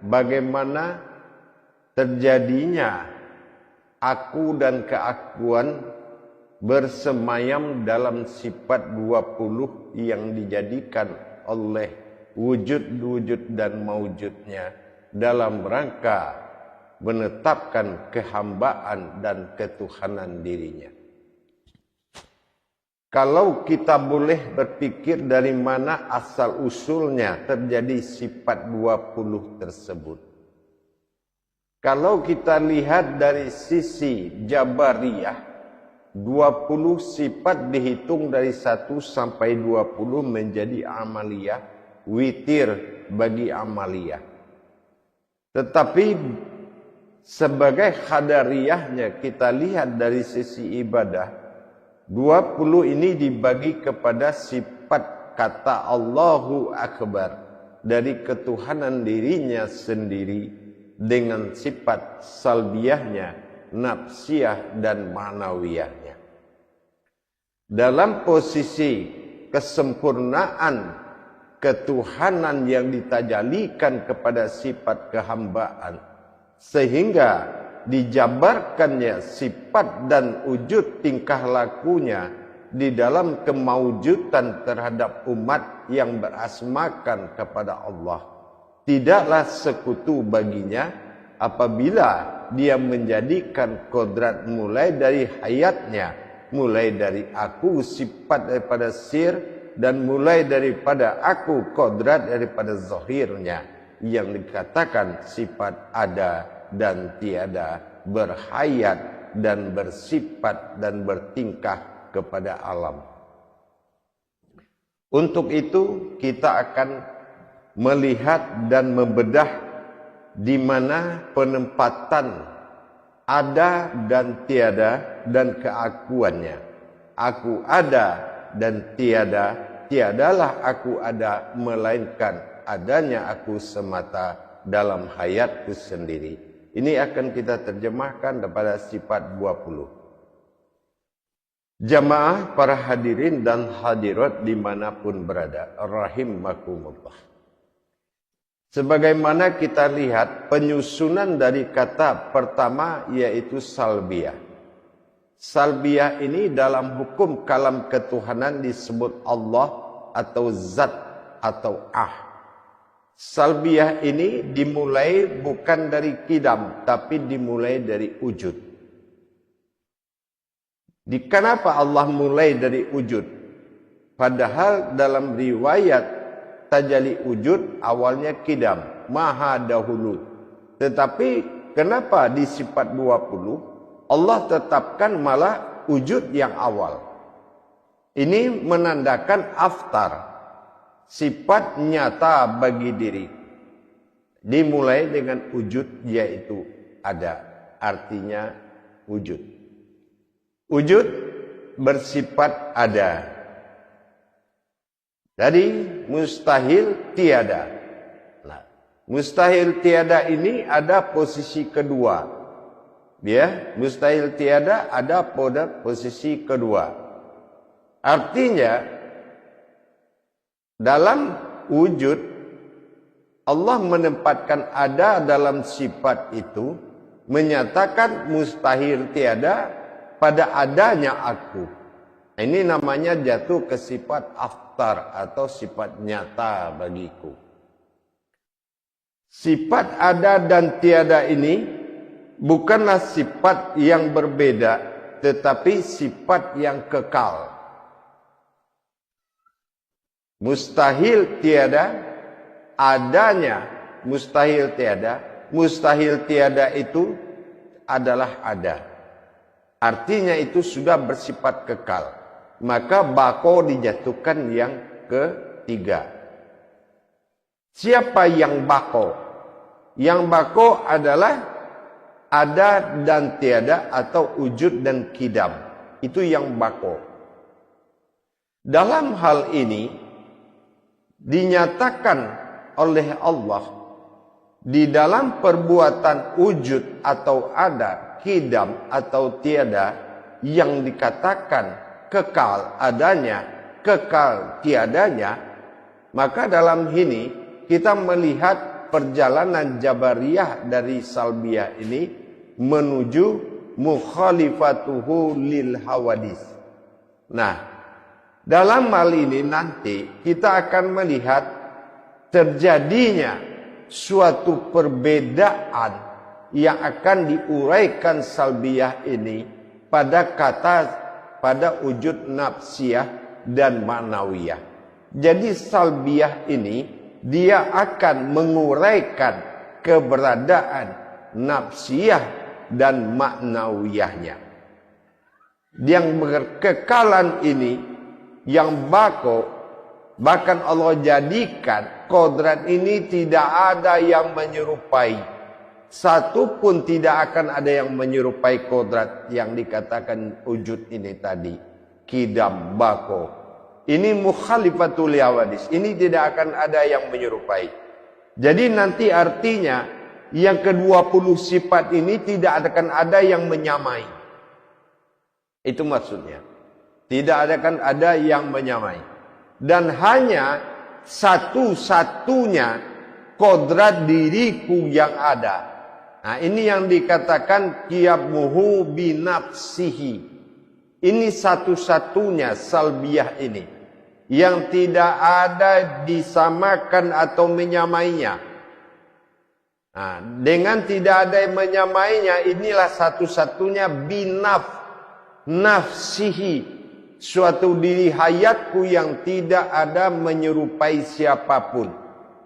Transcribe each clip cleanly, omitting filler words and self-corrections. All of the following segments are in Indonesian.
bagaimana terjadinya aku dan keakuan bersemayam dalam sifat 20 yang dijadikan oleh wujud-wujud dan maujudnya dalam rangka menetapkan kehambaan dan ketuhanan dirinya. Kalau kita boleh berpikir dari mana asal usulnya terjadi sifat 20 tersebut. Kalau kita lihat dari sisi Jabariyah, 20 sifat dihitung dari 1 sampai 20 menjadi amaliyah, witir bagi amaliyah. Tetapi sebagai qadariyahnya kita lihat dari sisi ibadah, 20 ini dibagi kepada sifat kata Allahu Akbar dari ketuhanan dirinya sendiri dengan sifat salbiyahnya, nafsiyah dan ma'nawiyahnya. Dalam posisi kesempurnaan ketuhanan yang ditajalikan kepada sifat kehambaan, sehingga dijabarkannya sifat dan wujud tingkah lakunya di dalam kemaujudan terhadap umat yang berasmakan kepada Allah. Tidaklah sekutu baginya apabila dia menjadikan kodrat mulai dari hayatnya, mulai dari aku sifat daripada sir, dan mulai daripada aku kodrat daripada zahirnya yang dikatakan sifat ada dan tiada, berhayat dan bersifat dan bertingkah kepada alam. Untuk itu kita akan melihat dan membedah di mana penempatan ada dan tiada dan keakuannya. Aku ada dan tiada, tiadalah aku ada, melainkan adanya aku semata dalam hayatku sendiri. Ini akan kita terjemahkan kepada sifat 20. Jamaah para hadirin dan hadirat dimanapun berada, rahimakumullah. Sebagaimana kita lihat penyusunan dari kata pertama yaitu salbiyah. Salbiyah ini dalam hukum kalam ketuhanan disebut Allah atau zat atau Salbiyah ini dimulai bukan dari kidam, tapi dimulai dari wujud. Kenapa Allah mulai dari wujud? Padahal dalam riwayat tajalli wujud awalnya kidam, maha dahulu. Tetapi kenapa di sifat 20 Allah tetapkan malah wujud yang awal? Ini menandakan aftar, sifat nyata bagi diri. Dimulai dengan wujud yaitu ada, artinya wujud. Wujud bersifat ada. Jadi mustahil tiada. Nah, mustahil tiada ini ada posisi kedua. Ya, mustahil tiada ada pada posisi kedua. Artinya dalam wujud Allah menempatkan ada dalam sifat itu, menyatakan mustahil tiada pada adanya aku. Ini namanya jatuh ke sifat aftar atau sifat nyata bagiku. Sifat ada dan tiada ini bukanlah sifat yang berbeda, tetapi sifat yang kekal. Mustahil tiada, adanya mustahil tiada. Mustahil tiada itu adalah ada. Artinya itu sudah bersifat kekal. Maka bako dijatuhkan yang ketiga. Siapa yang bako? Yang bako adalah ada dan tiada atau wujud dan kidam. Itu yang bako. Dalam hal ini dinyatakan oleh Allah di dalam perbuatan wujud atau ada, kidam atau tiada yang dikatakan kekal adanya, kekal tiadanya, maka dalam ini kita melihat perjalanan Jabariyah dari Salbiyah ini menuju mukhalifatuhu lil hawadis. Nah, dalam hal ini nanti kita akan melihat terjadinya suatu perbedaan yang akan diuraikan Salbiyah ini pada wujud nafsiyah dan ma'nawiyah. Jadi Salbiyah ini dia akan menguraikan keberadaan nafsiyah dan ma'nawiyahnya. Yang berkekalan ini yang bahkan Allah jadikan kodrat ini tidak ada yang menyerupai. Satu pun tidak akan ada yang menyerupai kodrat yang dikatakan wujud ini tadi. Kidam, bako. Ini mukhalifatul hawadis. Ini tidak akan ada yang menyerupai. Jadi nanti artinya yang ke-20 sifat ini tidak akan ada yang menyamai. Itu maksudnya. Tidak akan ada yang menyamai. Dan hanya satu-satunya kodrat diriku yang ada. Nah, ini yang dikatakan qiyamuhu binafsihi. Ini satu-satunya Salbiyah ini. Yang tidak ada disamakan atau menyamainya. Nah, dengan tidak ada yang menyamainya, inilah satu-satunya nafsihi. Suatu diri hayatku yang tidak ada menyerupai siapapun.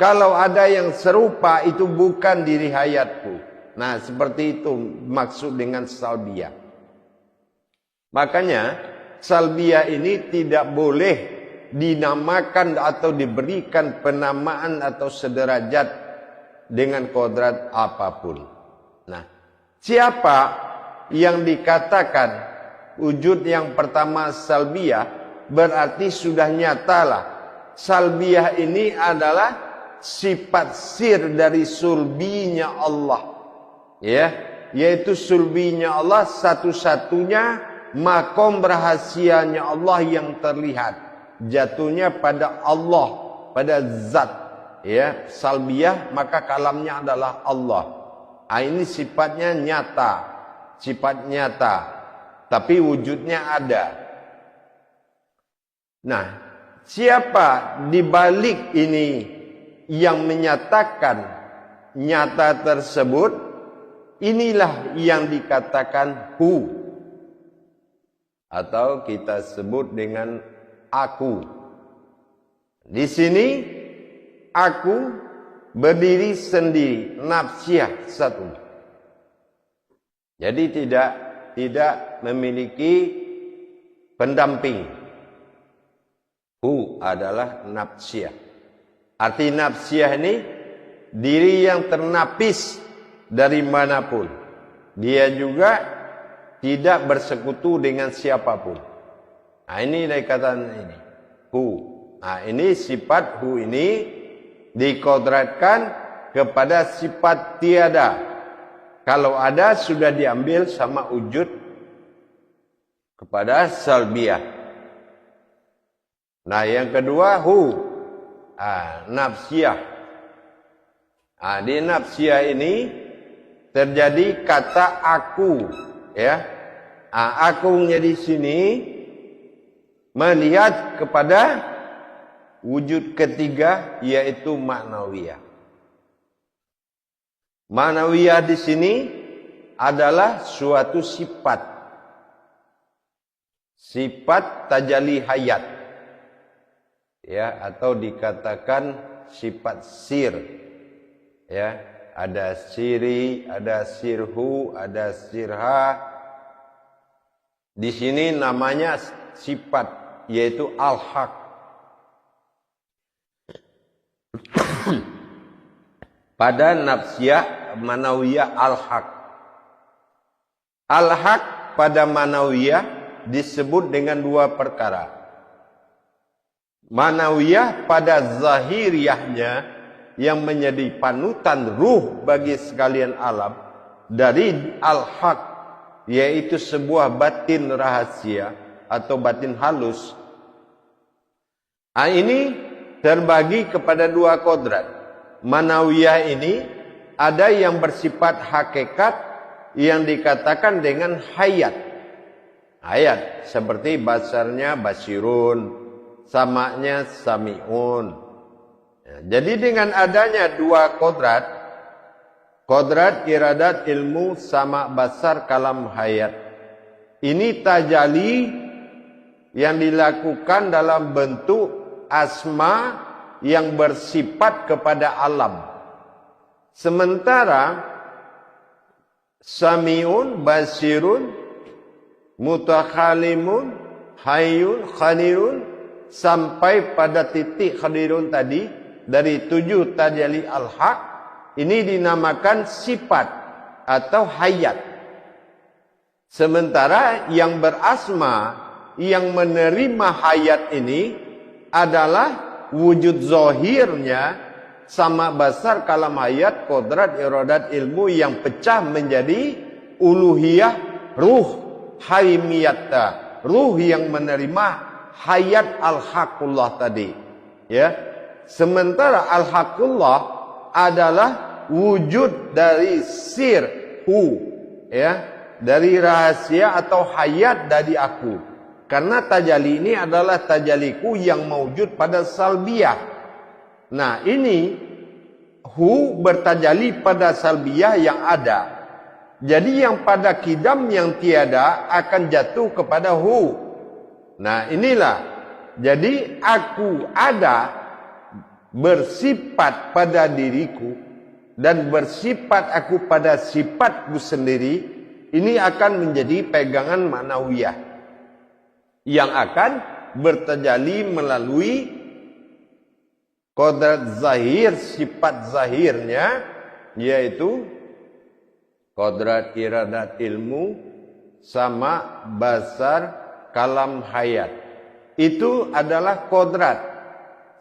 Kalau ada yang serupa itu bukan diri hayatku. Nah, seperti itu maksud dengan Salbiyah. Makanya Salbiyah ini tidak boleh dinamakan atau diberikan penamaan atau sederajat dengan kodrat apapun. Nah, siapa yang dikatakan wujud yang pertama Salbiyah, berarti sudah nyatalah Salbiyah ini adalah sifat sir dari sulbinya Allah. Ya, yaitu sulbinya Allah, satu-satunya makom rahasianya Allah yang terlihat, jatuhnya pada Allah, pada zat. Ya, Salbiyah maka kalamnya adalah Allah. Ini sifatnya nyata, sifat nyata, tapi wujudnya ada. Nah, siapa di balik ini yang menyatakan nyata tersebut? Inilah yang dikatakan hu, atau kita sebut dengan aku. Di sini aku berdiri sendiri, nafsiyah satu. Jadi tidak memiliki pendamping. Hu adalah nafsiyah. Arti nafsiyah ini diri yang ternapis dari manapun. Dia juga tidak bersekutu dengan siapapun. Nah, ini dikatakan ini hu. Nah, ini sifat hu ini dikodratkan kepada sifat tiada. Kalau ada sudah diambil sama wujud kepada Salbiyah. Nah, yang kedua hu, nafsiyah. Di nafsiyah ini terjadi kata aku, ya. Akunya di sini melihat kepada wujud ketiga, yaitu ma'nawiyah. Ma'nawiyah di sini adalah suatu sifat tajalli hayat, ya, atau dikatakan sifat sir, ya. Ada siri, ada sirhu, ada sirha. Di sini namanya sifat, yaitu al-haq. Pada nafsiyah manawiyah al-haq. Al-haq pada manawiyah disebut dengan dua perkara. Manawiyah pada zahiriyahnya yang menjadi panutan ruh bagi sekalian alam dari al-haq, yaitu sebuah batin rahasia atau batin halus. Ini terbagi kepada dua kodrat. manawiyah ini ada yang bersifat hakikat yang dikatakan dengan hayat. Hayat seperti basarnya basirun, samaknya samiun. Jadi dengan adanya dua kodrat, kodrat iradat ilmu sama basar kalam hayat, ini tajalli yang dilakukan dalam bentuk asma yang bersifat kepada alam. Sementara samiun, basirun, mutakhalimun, hayyun, khadirun sampai pada titik khadirun tadi dari 7 tajalli al-haq ini dinamakan sifat atau hayat. Sementara yang berasma yang menerima hayat ini adalah wujud zahirnya sama basar kalam hayat, kodrat, iradat, ilmu yang pecah menjadi uluhiyah, ruh, haimiyata, ruh yang menerima hayat al-haqullah tadi. Ya, sementara al-haqullah adalah wujud dari sirhu, ya, dari rahasia atau hayat dari aku. Karena tajalli ini adalah tajalliku yang mewujud pada salbiyah. Nah ini hu bertajalli pada salbiyah yang ada. Jadi yang pada kidam yang tiada akan jatuh kepada hu. Nah inilah. Jadi aku ada bersifat pada diriku dan bersifat aku pada sifatku sendiri. Ini akan menjadi pegangan ma'nawiyah yang akan bertajalli melalui kodrat zahir, sifat zahirnya, yaitu kodrat iradat ilmu sama basar kalam hayat. Itu adalah kodrat.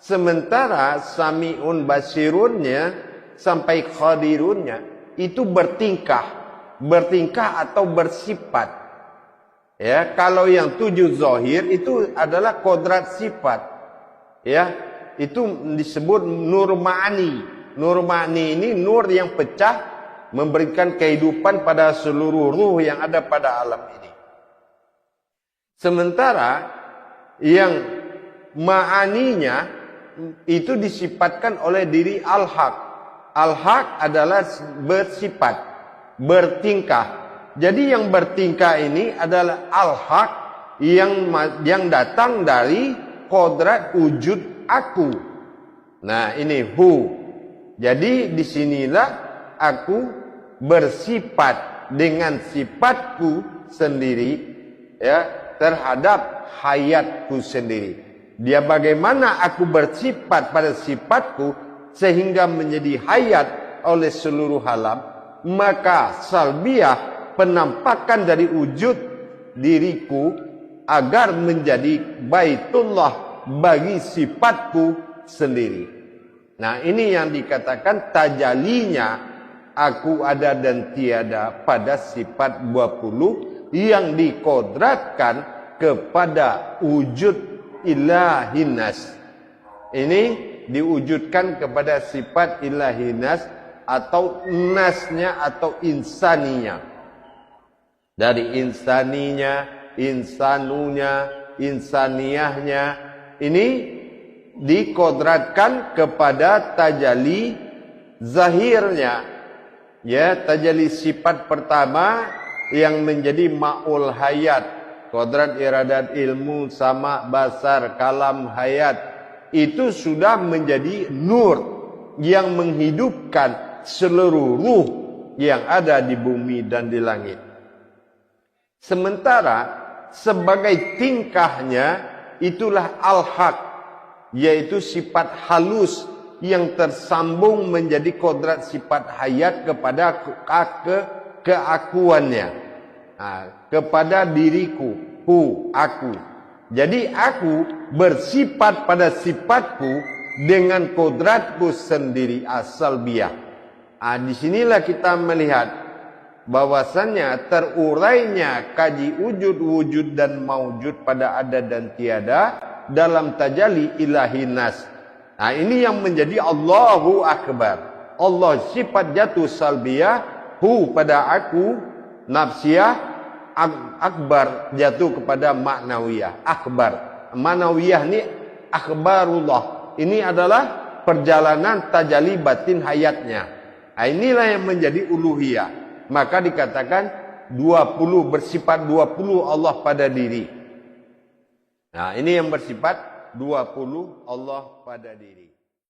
Sementara sami'un basirunnya sampai khadirunnya itu bertingkah atau bersifat. Ya, kalau yang 7 zahir itu adalah kodrat sifat. Ya, itu disebut nur ma'ani. Nur ma'ani ini nur yang pecah memberikan kehidupan pada seluruh ruh yang ada pada alam ini. Sementara yang ma'aninya itu disifatkan oleh diri al-haq. Al-haq adalah bersifat, bertingkah. Jadi yang bertingkah ini adalah al-haq yang datang dari kodrat wujud aku. Nah ini hu. Jadi disinilah aku bersifat dengan sifatku sendiri, ya, terhadap hayatku sendiri. Dia bagaimana aku bersifat pada sifatku sehingga menjadi hayat oleh seluruh alam, maka salbiyah penampakan dari wujud diriku agar menjadi baitullah bagi sifatku sendiri. Nah ini yang dikatakan tajallinya aku ada dan tiada pada sifat 20 yang dikodratkan kepada wujud ilahinas. Ini diwujudkan kepada sifat ilahinas atau nasnya atau insaninya. Dari insaninya, insanunya, insaniyahnya ini dikodratkan kepada tajalli zahirnya. Ya, tajalli sifat pertama yang menjadi ma'ul hayat, kodrat iradat ilmu sama basar kalam hayat, itu sudah menjadi nur yang menghidupkan seluruh ruh yang ada di bumi dan di langit. Sementara sebagai tingkahnya itulah al-haq, yaitu sifat halus yang tersambung menjadi kodrat sifat hayat kepada keakuannya, kepada diriku, hu, aku. Jadi aku bersifat pada sifatku dengan kodratku sendiri asal biah. Disinilah kita melihat bahwasannya terurainya kaji wujud dan maujud pada ada dan tiada dalam tajalli ilahi nas. Nah, ini yang menjadi Allahu Akbar. Allah sifat jatuh salbiyah, hu pada aku, nafsiyah, akbar jatuh kepada maknawiyah. Akbar. Manawiyah ini akhbarullah. Ini adalah perjalanan tajalli batin hayatnya. Nah, inilah yang menjadi uluhiyah. Maka dikatakan 20 bersifat 20 Allah pada diri. Nah, ini yang bersifat 20 Allah pada diri.